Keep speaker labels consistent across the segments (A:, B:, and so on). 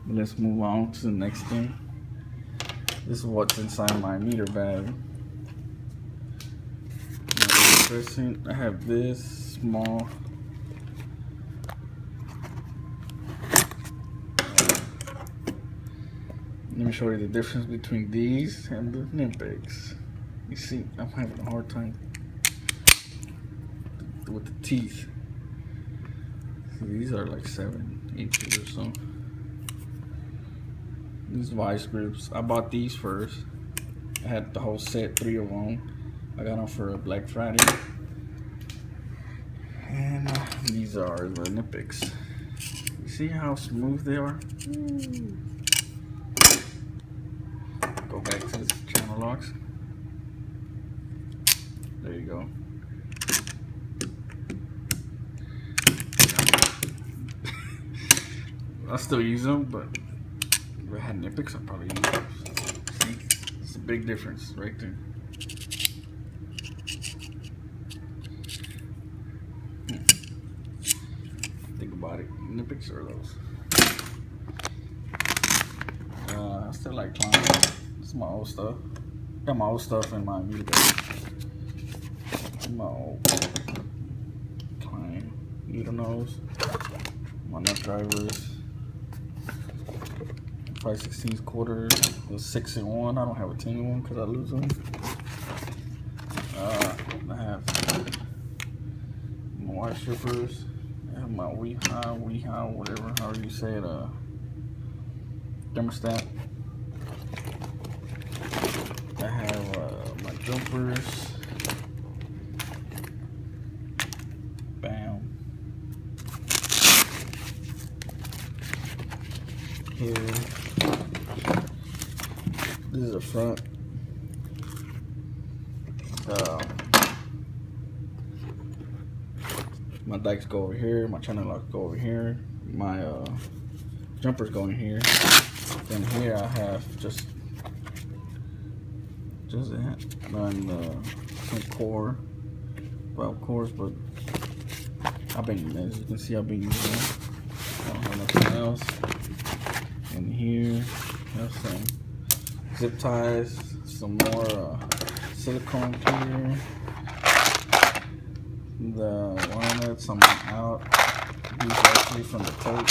A: Let's move on to the next thing. This is what's inside my meter bag. I have this small let me show you the difference between these and the Hvacs. You see, I'm having a hard time with the teeth. See, these are like 7 inches or so. These vice grips, I bought these first. I had the whole set, 3 of them. I got them for Black Friday. And these are the Hvacs. You see how smooth they are? Go back to the channel locks. There you go. I still use them, but if I had Hvacs, I'd probably use them. See, it's a big difference right there. Think about it. Hvacs are those. I still like climbing. This is my old stuff. Got my old stuff in my meter bag. My old climb needle nose. My nut drivers. 5/16 quarters. The 6 in 1. I don't have a 10 in 1 because I lose them. I have my wire strippers. I have my Hvac, whatever, however you say it, thermostat. I have my jumpers. Bam. Here. This is the front. My dikes go over here, my channel locks go over here, my jumpers go in here. Then here I have just that. And some core, 12 cores, but as you can see, I've been using them. I don't have nothing else. And here I have some zip ties, some more silicone here. The wire nuts I'm out. These are actually from the tape.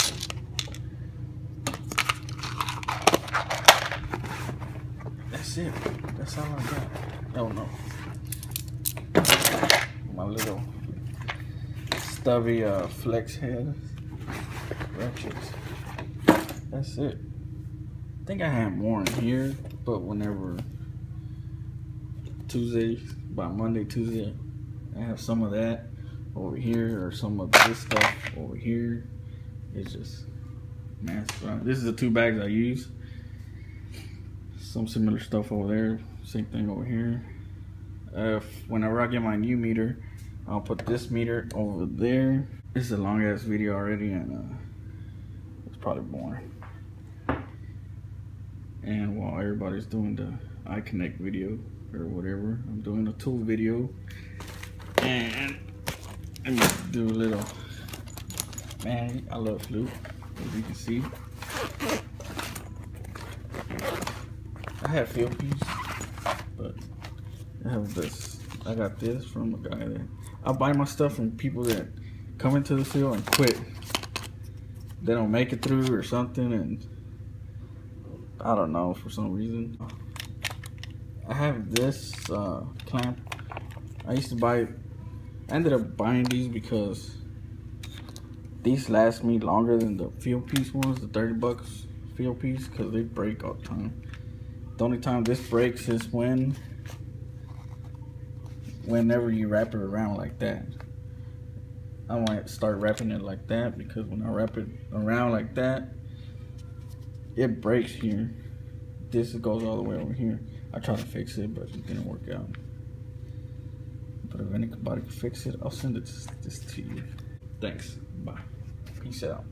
A: That's it. That's all I got. Oh no. My little stubby flex head ratchets. That's it. I think I have more in here, but whenever Tuesday, by Monday, Tuesday, I have some of that over here, or some of this stuff over here. It's just massive. This is the 2 bags I use. Some similar stuff over there, same thing over here. Whenever I get my new meter, I'll put this meter over there. This is a long ass video already, and it's probably boring. And while everybody's doing the iConnect video or whatever, I'm doing a tool video. And I'm gonna do a little, man, I love flute, as you can see. I have field piece, but I have this. I got this from a guy that I buy my stuff from people that come into the field and quit. They don't make it through or something, and I don't know, for some reason. I have this clamp. I ended up buying these because these last me longer than the field piece ones, the 30 bucks field piece, because they break all the time. The only time this breaks is whenever you wrap it around like that. I want to start wrapping it like that, because when I wrap it around like that, it breaks here. This goes all the way over here. I tried to fix it, but it didn't work out. But if anybody can fix it, I'll send this to you. Thanks. Bye. Peace out.